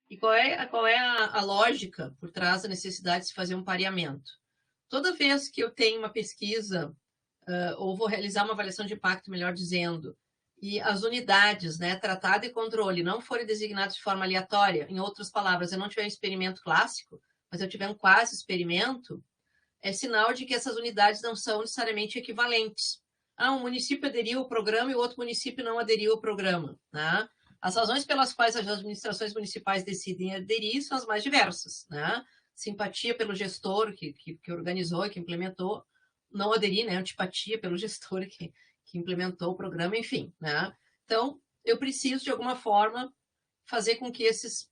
E qual é a lógica por trás da necessidade de se fazer um pareamento? Toda vez que eu tenho uma pesquisa, ou vou realizar uma avaliação de impacto, melhor dizendo, e as unidades, né, tratado e controle, não forem designadas de forma aleatória, em outras palavras, eu não tiver um experimento clássico, mas eu tiver um quase experimento, é sinal de que essas unidades não são necessariamente equivalentes. Um município aderiu ao programa e o outro município não aderiu ao programa. Né? As razões pelas quais as administrações municipais decidem aderir são as mais diversas. Né? Simpatia pelo gestor que organizou e que implementou, não aderir, né? Antipatia pelo gestor que implementou o programa, enfim. Né? Então, eu preciso, de alguma forma, fazer com que esses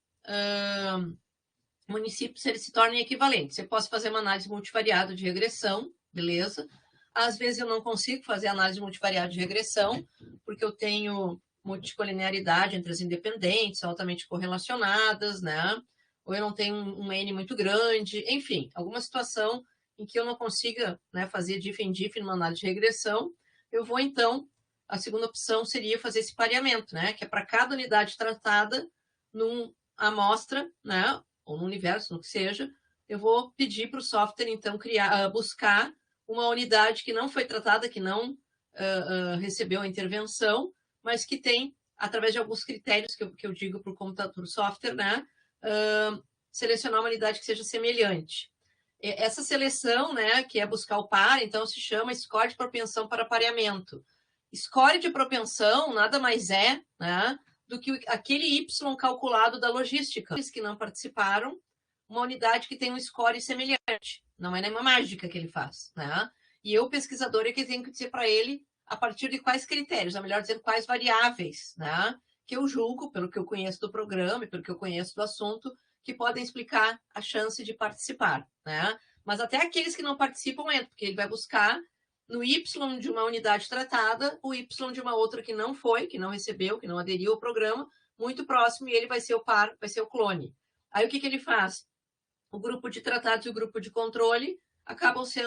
municípios eles se tornem equivalentes. Eu posso fazer uma análise multivariada de regressão, beleza? Às vezes eu não consigo fazer análise multivariada de regressão, porque eu tenho multicolinearidade entre as independentes, altamente correlacionadas, né? Ou eu não tenho um N muito grande, enfim, alguma situação em que eu não consiga, né, fazer diff em diff numa análise de regressão, eu vou então, a segunda opção seria fazer esse pareamento, né? Que é para cada unidade tratada numa amostra, né? Ou no universo, no que seja, eu vou pedir para o software, então, buscar uma unidade que não foi tratada, que não recebeu a intervenção, mas que tem, através de alguns critérios que eu digo para o computador, para o software, né, selecionar uma unidade que seja semelhante. Essa seleção, né, que é buscar o par, então se chama score de propensão para pareamento. Score de propensão nada mais é, né, do que aquele Y calculado da logística. Os que não participaram, uma unidade que tem um score semelhante. Não é nenhuma mágica que ele faz. Né? E eu, pesquisador, é que tenho que dizer para ele a partir de quais critérios, ou melhor dizendo, quais variáveis, né? Que eu julgo, pelo que eu conheço do programa e pelo que eu conheço do assunto, que podem explicar a chance de participar. Né? Mas até aqueles que não participam entram, porque ele vai buscar no Y de uma unidade tratada, o Y de uma outra que não foi, que não recebeu, que não aderiu ao programa, muito próximo, e ele vai ser o par, vai ser o clone. Aí o que ele faz? O grupo de tratados e o grupo de controle acabam se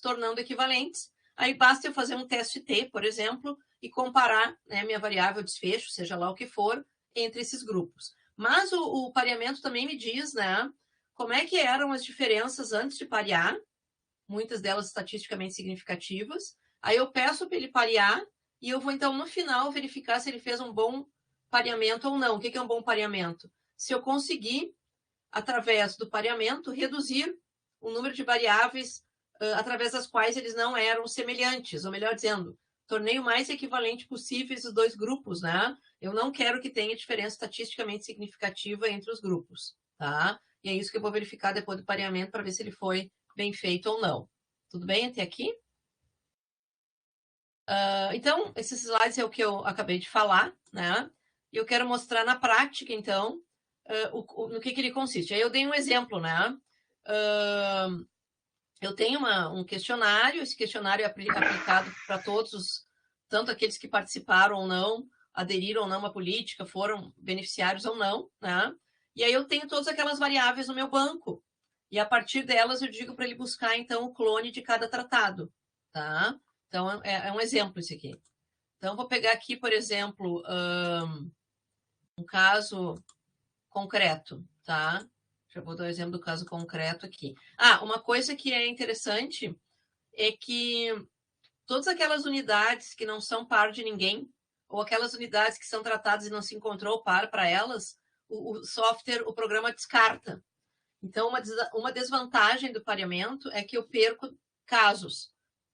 tornando equivalentes. Aí basta eu fazer um teste T, por exemplo, e comparar, né, minha variável desfecho, seja lá o que for, entre esses grupos. Mas o pareamento também me diz, né, como é que eram as diferenças antes de parear, muitas delas estatisticamente significativas. Aí eu peço para ele parear e eu vou, então, no final, verificar se ele fez um bom pareamento ou não. O que é um bom pareamento? Se eu conseguir, através do pareamento, reduzir o número de variáveis através das quais eles não eram semelhantes, ou melhor dizendo, tornei o mais equivalente possível esses dois grupos, né? Eu não quero que tenha diferença estatisticamente significativa entre os grupos, tá? E é isso que eu vou verificar depois do pareamento para ver se ele foi bem feito ou não. Tudo bem até aqui? Então, esses slides é o que eu acabei de falar, né? E eu quero mostrar na prática, então, no que ele consiste. Aí eu dei um exemplo, né? Eu tenho um questionário, esse questionário é aplicado para todos, tanto aqueles que participaram ou não, aderiram ou não à política, foram beneficiários ou não, né? E aí eu tenho todas aquelas variáveis no meu banco. E a partir delas eu digo para ele buscar, então, o clone de cada tratado, tá? Então, é um exemplo esse aqui. Então, vou pegar aqui, por exemplo, um caso concreto, tá? Já vou dar o exemplo do caso concreto aqui. Uma coisa que é interessante é que todas aquelas unidades que não são par de ninguém, ou aquelas unidades que são tratadas e não se encontrou par para elas, o software, o programa descarta. Então, uma desvantagem do pareamento é que eu perco casos.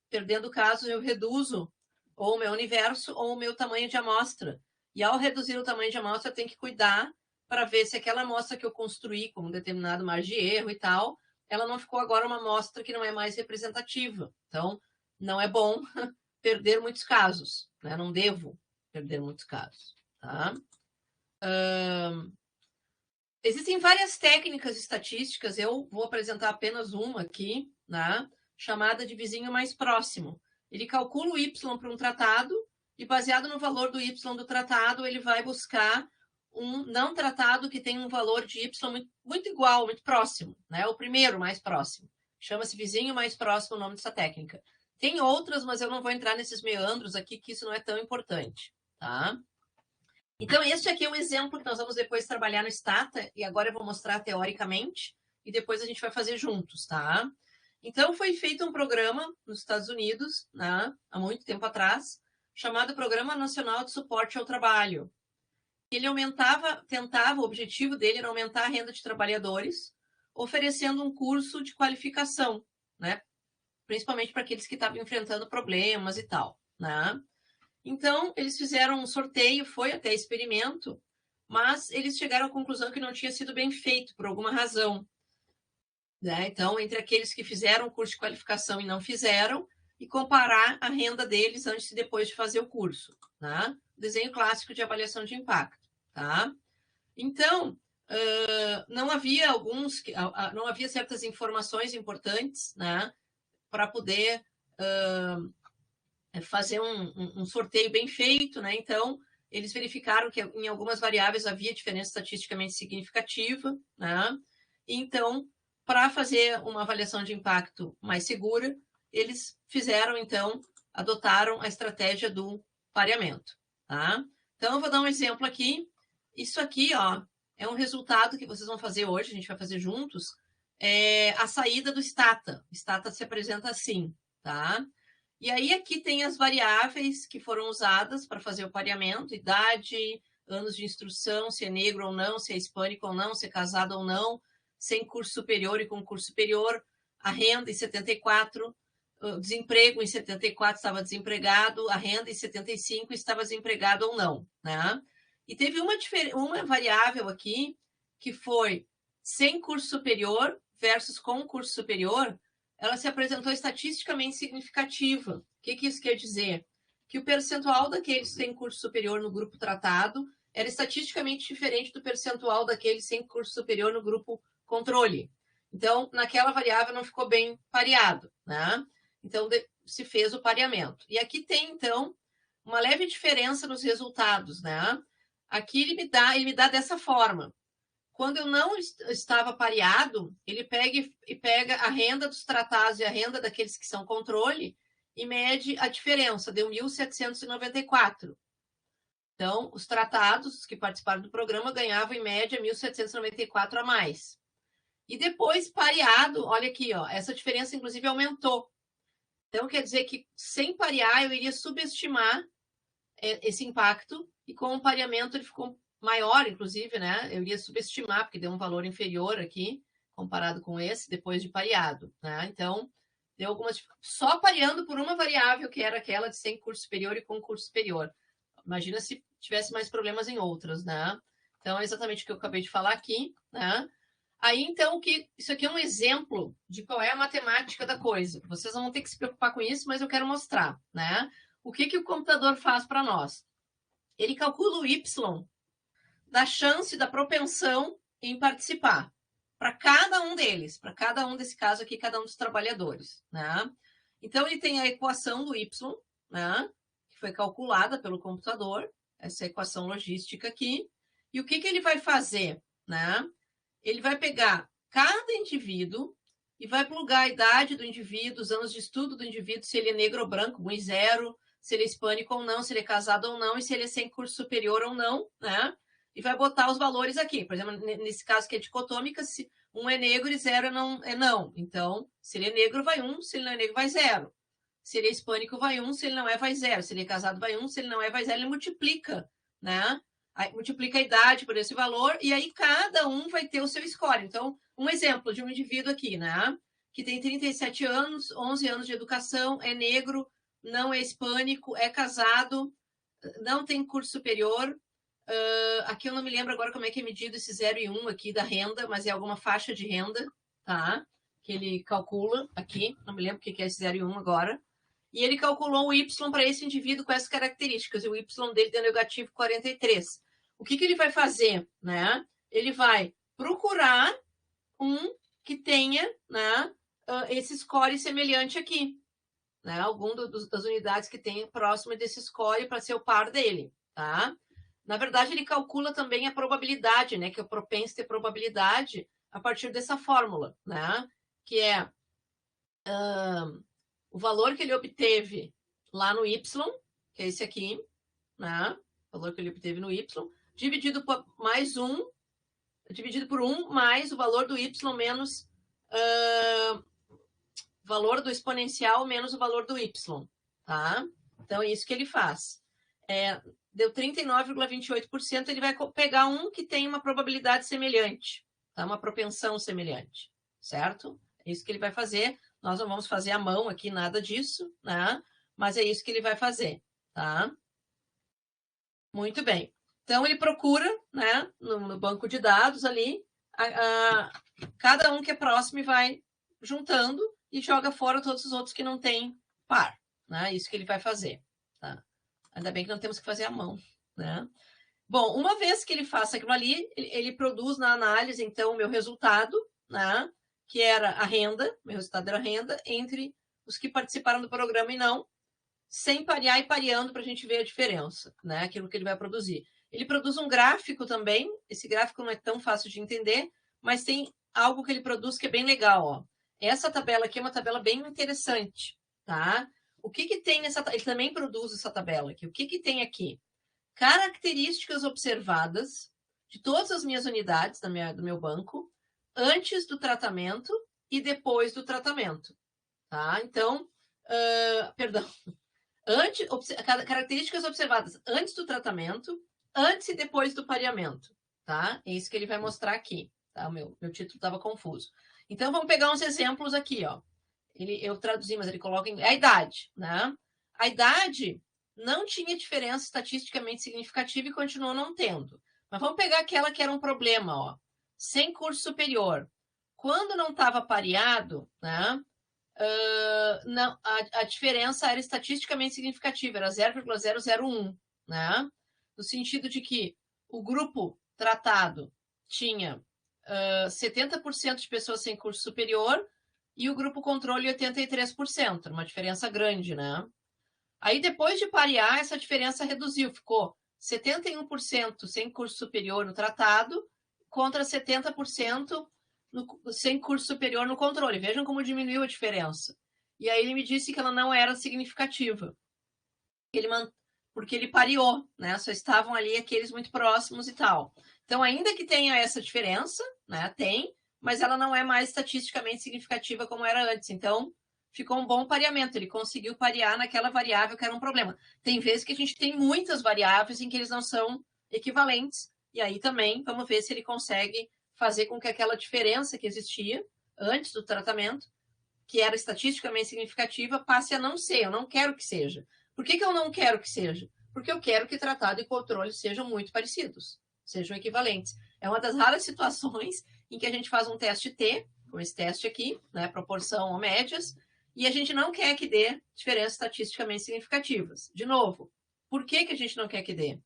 Perdendo casos, eu reduzo ou o meu universo ou o meu tamanho de amostra. E ao reduzir o tamanho de amostra, eu tenho que cuidar para ver se aquela amostra que eu construí com um determinado margem de erro e tal, ela não ficou agora uma amostra que não é mais representativa. Então, não é bom perder muitos casos, né? Não devo perder muitos casos, tá? Existem várias técnicas estatísticas, eu vou apresentar apenas uma aqui, né? Chamada de vizinho mais próximo. Ele calcula o Y para um tratado e, baseado no valor do Y do tratado, ele vai buscar um não tratado que tem um valor de Y muito, muito igual, muito próximo, né? O primeiro mais próximo. Chama-se vizinho mais próximo o nome dessa técnica. Tem outras, mas eu não vou entrar nesses meandros aqui, que isso não é tão importante, tá? Então, este aqui é um exemplo que nós vamos depois trabalhar no Stata, e agora eu vou mostrar teoricamente, e depois a gente vai fazer juntos, tá? Então, foi feito um programa nos Estados Unidos, né, há muito tempo atrás, chamado Programa Nacional de Suporte ao Trabalho. Ele o objetivo dele era aumentar a renda de trabalhadores, oferecendo um curso de qualificação, né? Principalmente para aqueles que estavam enfrentando problemas e tal, né? Então, eles fizeram um sorteio, foi até experimento, mas eles chegaram à conclusão que não tinha sido bem feito, por alguma razão. Né? Então, entre aqueles que fizeram o curso de qualificação e não fizeram, e comparar a renda deles antes e depois de fazer o curso. Tá? Desenho clássico de avaliação de impacto. Tá? Então, não havia não havia certas informações importantes, né, para poder fazer um sorteio bem feito, né? Então, eles verificaram que em algumas variáveis havia diferença estatisticamente significativa, né? Então, para fazer uma avaliação de impacto mais segura, eles fizeram, então, adotaram a estratégia do pareamento, tá? Então, eu vou dar um exemplo aqui. Isso aqui, ó, é um resultado que vocês vão fazer hoje, a gente vai fazer juntos, a saída do Stata. O Stata se apresenta assim, tá? E aí aqui tem as variáveis que foram usadas para fazer o pareamento, idade, anos de instrução, se é negro ou não, se é hispânico ou não, se é casado ou não, sem curso superior e com curso superior, a renda em 74, o desemprego em 74 estava desempregado, a renda em 75 estava desempregado ou não, né? E teve uma variável aqui que foi sem curso superior versus com curso superior, ela se apresentou estatisticamente significativa. O que isso quer dizer? Que o percentual daqueles que têm curso superior no grupo tratado era estatisticamente diferente do percentual daqueles sem curso superior no grupo controle. Então, naquela variável não ficou bem pareado, né? Então, se fez o pareamento. E aqui tem, então, uma leve diferença nos resultados, né? Aqui ele me dá dessa forma. Quando eu não estava pareado, ele pega a renda dos tratados e a renda daqueles que são controle e mede a diferença, deu 1.794. Então, os tratados que participaram do programa ganhavam, em média, 1.794 a mais. E depois, pareado, olha aqui, ó, essa diferença, inclusive, aumentou. Então, quer dizer que, sem parear, eu iria subestimar esse impacto, e com o pareamento ele ficou maior, inclusive, né? Eu iria subestimar, porque deu um valor inferior aqui, comparado com esse, depois de pareado, né? Então, deu algumas... Só pareando por uma variável, que era aquela de sem curso superior e com curso superior. Imagina se tivesse mais problemas em outras, né? Então, é exatamente o que eu acabei de falar aqui, né? Aí, então, isso aqui é um exemplo de qual é a matemática da coisa. Vocês não vão ter que se preocupar com isso, mas eu quero mostrar, né? O que o computador faz para nós? Ele calcula o Y da chance, da propensão em participar, para cada um deles, para cada um desse caso aqui, cada um dos trabalhadores, né? Então, ele tem a equação do Y, né? Que foi calculada pelo computador, essa equação logística aqui. E o que ele vai fazer, né? Ele vai pegar cada indivíduo e vai plugar a idade do indivíduo, os anos de estudo do indivíduo, se ele é negro ou branco, 1 e 0, se ele é hispânico ou não, se ele é casado ou não, e se ele é sem curso superior ou não, né? E vai botar os valores aqui. Por exemplo, nesse caso que é dicotômica, se 1 é negro e 0 é não. Então, se ele é negro, vai 1, se ele não é negro, vai 0. Se ele é hispânico, vai 1, se ele não é, vai 0. Se ele é casado, vai 1, se ele não é, vai 0. Ele multiplica, né? Aí multiplica a idade por esse valor, e aí cada um vai ter o seu score. Então, um exemplo de um indivíduo aqui, né? Que tem 37 anos, 11 anos de educação, é negro, não é hispânico, é casado, não tem curso superior. Aqui eu não me lembro agora como é que é medido esse 0 e 1 aqui da renda, mas é alguma faixa de renda, tá? Que ele calcula aqui, não me lembro o que é esse 0 e 1 agora. E ele calculou o Y para esse indivíduo com essas características, e o Y dele deu negativo 43. O que ele vai fazer, né? Ele vai procurar um que tenha, né, esse score semelhante aqui, né? Algum das unidades que tem próximo desse score para ser o par dele, tá? Na verdade, ele calcula também a probabilidade, né? Que é o propensity probabilidade a partir dessa fórmula, né? Que é o valor que ele obteve lá no Y, que é esse aqui, né? valor que ele obteve no Y, dividido por mais 1, dividido por 1 mais o valor do Y menos valor do exponencial menos o valor do Y, tá? Então, é isso que ele faz. Deu 39,28%, ele vai pegar um que tem uma probabilidade semelhante, tá? Uma propensão semelhante, certo? É isso que ele vai fazer. Nós não vamos fazer à mão aqui nada disso, né? Mas é isso que ele vai fazer, tá? Muito bem. Então, ele procura, né, no banco de dados ali, cada um que é próximo e vai juntando e joga fora todos os outros que não têm par, né? Isso que ele vai fazer, tá? Ainda bem que não temos que fazer à mão, né? Bom, uma vez que ele faça aquilo ali, ele produz na análise, então, o meu resultado, né? Que era a renda, meu resultado era a renda, entre os que participaram do programa e não, sem parear e pareando para a gente ver a diferença, né? Aquilo que ele vai produzir. Ele produz um gráfico também, esse gráfico não é tão fácil de entender, mas tem algo que ele produz que é bem legal, ó. Essa tabela aqui é uma tabela bem interessante, tá? O que tem nessa... Ele também produz essa tabela aqui. O que tem aqui? Características observadas de todas as minhas unidades do meu banco antes do tratamento e depois do tratamento, tá? Então, perdão. Características observadas antes do tratamento, antes e depois do pareamento, tá? É isso que ele vai mostrar aqui, tá? O meu título estava confuso. Então, vamos pegar uns exemplos aqui, ó. Eu traduzi, mas ele coloca a idade, né? A idade não tinha diferença estatisticamente significativa e continuou não tendo. Mas vamos pegar aquela que era um problema, ó. Sem curso superior. Quando não estava pareado, né? Não, a diferença era estatisticamente significativa, era 0,001, né? No sentido de que o grupo tratado tinha 70% de pessoas sem curso superior e o grupo controle 83%, uma diferença grande, né? Aí, depois de parear, essa diferença reduziu, ficou 71% sem curso superior no tratado contra 70% sem curso superior no controle. Vejam como diminuiu a diferença. E aí ele me disse que ela não era significativa. Porque ele pareou, né? Só estavam ali aqueles muito próximos e tal. Então, ainda que tenha essa diferença, né? Tem, mas ela não é mais estatisticamente significativa como era antes. Então, ficou um bom pareamento. Ele conseguiu parear naquela variável que era um problema. Tem vezes que a gente tem muitas variáveis em que eles não são equivalentes. E aí também, vamos ver se ele consegue fazer com que aquela diferença que existia antes do tratamento, que era estatisticamente significativa, passe a não ser. Eu não quero que seja. Por que eu não quero que seja? Porque eu quero que tratado e controle sejam muito parecidos, sejam equivalentes. É uma das raras situações em que a gente faz um teste T, com esse teste aqui, né, proporção ou médias, e a gente não quer que dê diferenças estatisticamente significativas. De novo, por que a gente não quer que dê?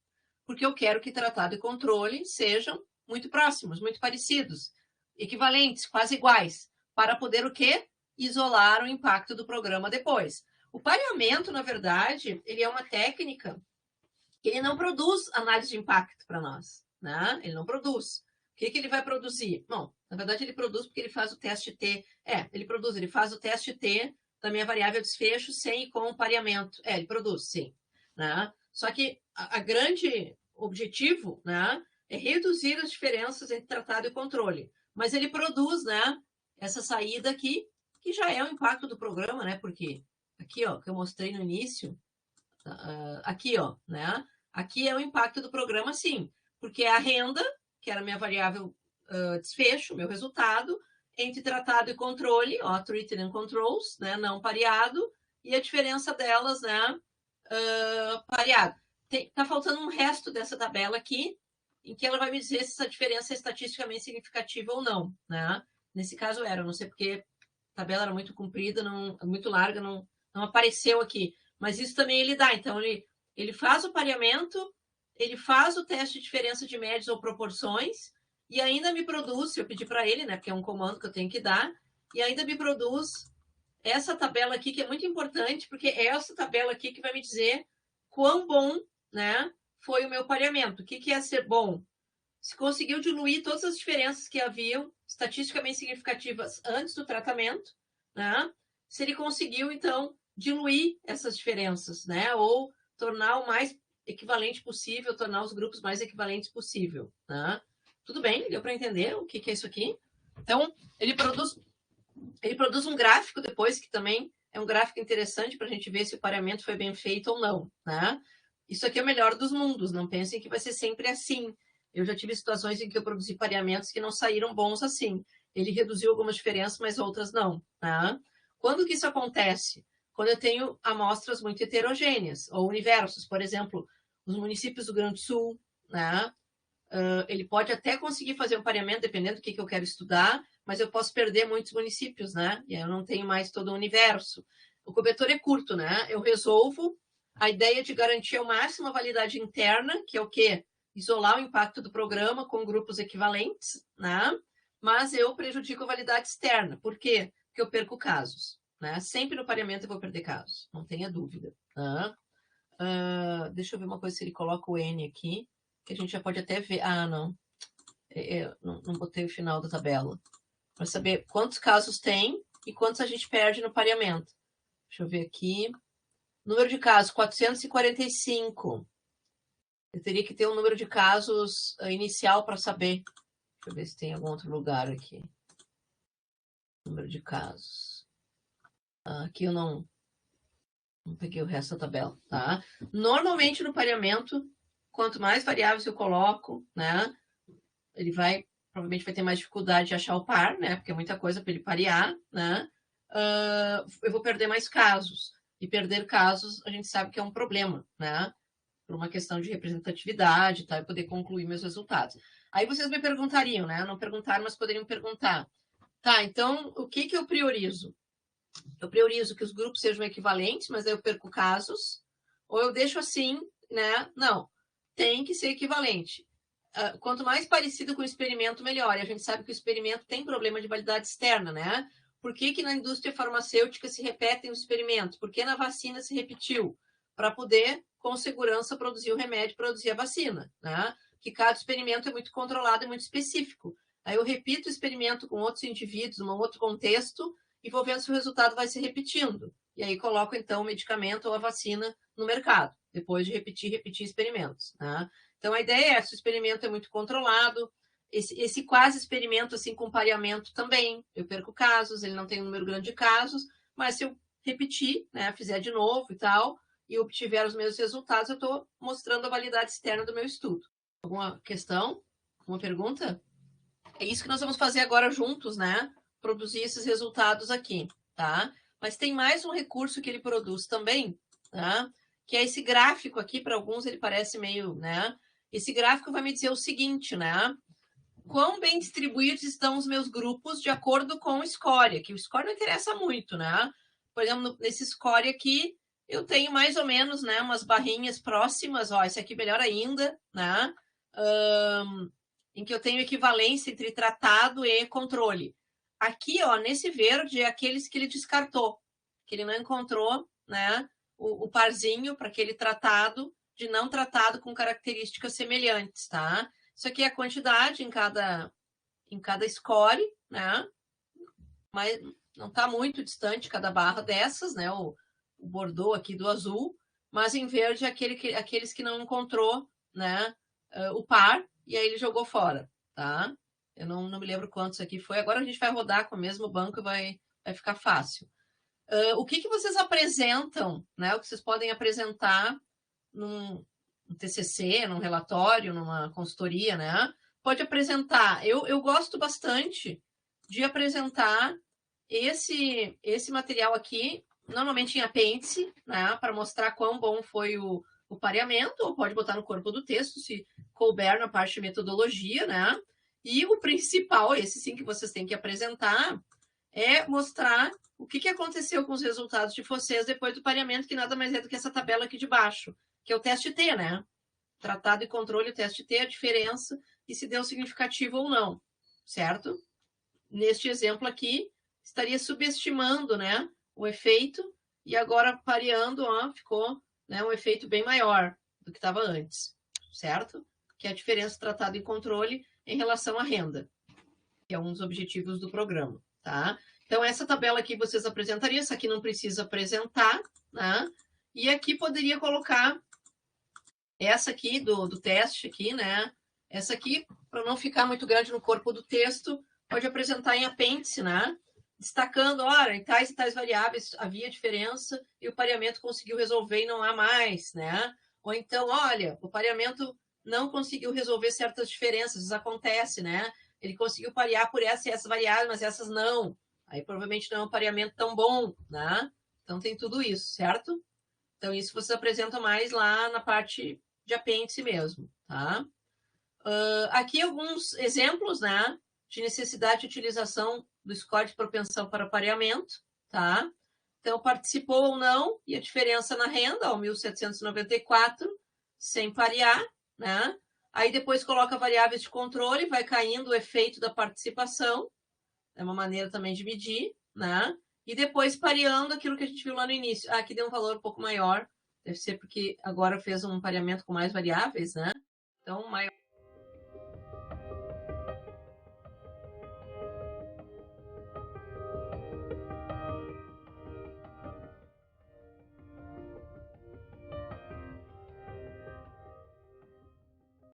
Porque eu quero que tratado e controle sejam muito próximos, muito parecidos, equivalentes, quase iguais, para poder o quê? Isolar o impacto do programa depois. O pareamento, na verdade, ele é uma técnica que ele não produz análise de impacto para nós, né? Ele não produz. O que ele vai produzir? Bom, na verdade, ele produz porque ele faz o teste T. Ele faz o teste T da minha variável desfecho sem e com pareamento. Ele produz, sim. Né? Só que a grande objetivo, né, é reduzir as diferenças entre tratado e controle. Mas ele produz, né, essa saída aqui, que já é o impacto do programa, né? Porque aqui, ó, que eu mostrei no início, aqui, ó, né? Aqui é o impacto do programa, sim, porque é a renda, que era a minha variável desfecho, meu resultado, entre tratado e controle, ó, treated and controls, né? Não pareado, e a diferença delas, né? Pareado. Tá faltando um resto dessa tabela aqui, em que ela vai me dizer se essa diferença é estatisticamente significativa ou não, né? Nesse caso era, não sei porque a tabela era muito comprida, muito larga, não apareceu aqui. Mas isso também ele dá. Então, ele faz o pareamento, ele faz o teste de diferença de médias ou proporções, e ainda me produz, se eu pedir para ele, né? Porque é um comando que eu tenho que dar, e ainda me produz essa tabela aqui, que é muito importante, porque é essa tabela aqui que vai me dizer quão bom, né, foi o meu pareamento. O que é ser bom? Se conseguiu diluir todas as diferenças que haviam estatisticamente significativas antes do tratamento, né? Se ele conseguiu, então, diluir essas diferenças, né? Ou tornar o mais equivalente possível, tornar os grupos mais equivalentes possível. Né? Tudo bem? Deu para entender o que é isso aqui? Então, ele produz um gráfico depois, que também é um gráfico interessante para a gente ver se o pareamento foi bem feito ou não. Né? Isso aqui é o melhor dos mundos, não pensem que vai ser sempre assim. Eu já tive situações em que eu produzi pareamentos que não saíram bons assim. Ele reduziu algumas diferenças, mas outras não. Né? Quando que isso acontece? Quando eu tenho amostras muito heterogêneas, ou universos, por exemplo, os municípios do Rio Grande do Sul, né? Ele pode até conseguir fazer um pareamento, dependendo do que eu quero estudar, mas eu posso perder muitos municípios, né? E aí eu não tenho mais todo o universo. O cobertor é curto, né? Eu resolvo a ideia de garantir ao máximo a validade interna, que é o quê? Isolar o impacto do programa com grupos equivalentes, né? Mas eu prejudico a validade externa. Por quê? Porque eu perco casos. Né? Sempre no pareamento eu vou perder casos, não tenha dúvida. Né? Deixa eu ver uma coisa, se ele coloca o N aqui, que a gente já pode até ver. Ah, não. Não botei o final da tabela. Para saber quantos casos tem e quantos a gente perde no pareamento. Deixa eu ver aqui. Número de casos, 445. Eu teria que ter um número de casos inicial para saber. Deixa eu ver se tem algum outro lugar aqui. Número de casos. Aqui eu não peguei o resto da tabela, tá? Normalmente no pareamento, quanto mais variáveis eu coloco, né? Ele provavelmente vai ter mais dificuldade de achar o par, né? Porque é muita coisa para ele parear, né? Eu vou perder mais casos. E perder casos, a gente sabe que é um problema, né? Por uma questão de representatividade, tá? E poder concluir meus resultados. Aí vocês me perguntariam, né? Não perguntaram, mas poderiam perguntar. Tá, então, o que eu priorizo? Eu priorizo que os grupos sejam equivalentes, mas aí eu perco casos. Ou eu deixo assim, né? Não, tem que ser equivalente. Quanto mais parecido com o experimento, melhor. E a gente sabe que o experimento tem problema de validade externa, né? Por que na indústria farmacêutica se repetem os experimentos? Por que na vacina se repetiu? Para poder, com segurança, produzir o remédio, produzir a vacina, né? Que cada experimento é muito controlado e muito específico. Aí eu repito o experimento com outros indivíduos, num outro contexto, e vou vendo se o resultado vai se repetindo. E aí coloco, então, o medicamento ou a vacina no mercado, depois de repetir experimentos, né? Então, a ideia é essa, o experimento é muito controlado, esse quase experimento, assim, com pareamento também, eu perco casos, ele não tem um número grande de casos, mas se eu repetir, né, fizer de novo e tal, e obtiver os meus resultados, eu estou mostrando a validade externa do meu estudo. Alguma questão? Alguma pergunta? É isso que nós vamos fazer agora juntos, né? Produzir esses resultados aqui, tá? Mas tem mais um recurso que ele produz também, tá? Que é esse gráfico aqui, para alguns ele parece meio, né? Esse gráfico vai me dizer o seguinte, né? Quão bem distribuídos estão os meus grupos de acordo com o score, que o score não interessa muito, né? Por exemplo, nesse score aqui, eu tenho mais ou menos, né, umas barrinhas próximas, ó, esse aqui melhor ainda, né? Em que eu tenho equivalência entre tratado e controle. Aqui, ó, nesse verde, é aqueles que ele descartou, que ele não encontrou, né, o parzinho para aquele tratado de não tratado com características semelhantes, tá? Isso aqui é a quantidade em cada score, né? Mas não está muito distante cada barra dessas, né? O bordô aqui do azul, mas em verde aqueles que não encontrou, né? O par, e aí ele jogou fora, tá? Eu não me lembro quantos aqui foi. Agora a gente vai rodar com o mesmo banco e vai ficar fácil. O que vocês apresentam, né? O que vocês podem apresentar num TCC, num relatório, numa consultoria, né? Pode apresentar. Eu gosto bastante de apresentar esse material aqui, normalmente em apêndice, né? Para mostrar quão bom foi o pareamento, ou pode botar no corpo do texto, se couber na parte de metodologia, né? E o principal, esse sim que vocês têm que apresentar, é mostrar o que aconteceu com os resultados de vocês depois do pareamento, que nada mais é do que essa tabela aqui de baixo, que é o teste T, né? Tratado e controle, o teste T, a diferença e se deu significativo ou não, certo? Neste exemplo aqui, estaria subestimando, né, o efeito e agora pareando, ó, ficou, né, um efeito bem maior do que estava antes, certo? Que é a diferença tratado e controle em relação à renda, que é um dos objetivos do programa, tá? Então, essa tabela aqui vocês apresentariam, essa aqui não precisa apresentar, né? E aqui poderia colocar essa aqui do teste aqui, né? Essa aqui, para não ficar muito grande no corpo do texto, pode apresentar em apêndice, né? Destacando, olha, em tais e tais variáveis havia diferença e o pareamento conseguiu resolver e não há mais, né? Ou então, olha, o pareamento não conseguiu resolver certas diferenças, isso acontece, né? Ele conseguiu parear por essa e essa variável, mas essas não. Aí provavelmente não é um pareamento tão bom, né? Então tem tudo isso, certo? Então isso vocês apresentam mais lá na parte de apêndice mesmo, tá? Aqui alguns exemplos, né, de necessidade de utilização do score de propensão para pareamento, tá? Então, participou ou não, e a diferença na renda, ó, 1.794, sem parear, né? Aí depois coloca variáveis de controle, vai caindo o efeito da participação, é uma maneira também de medir, né? E depois pareando aquilo que a gente viu lá no início. Aqui deu um valor um pouco maior, deve ser porque agora fez um pareamento com mais variáveis, né? Então, maior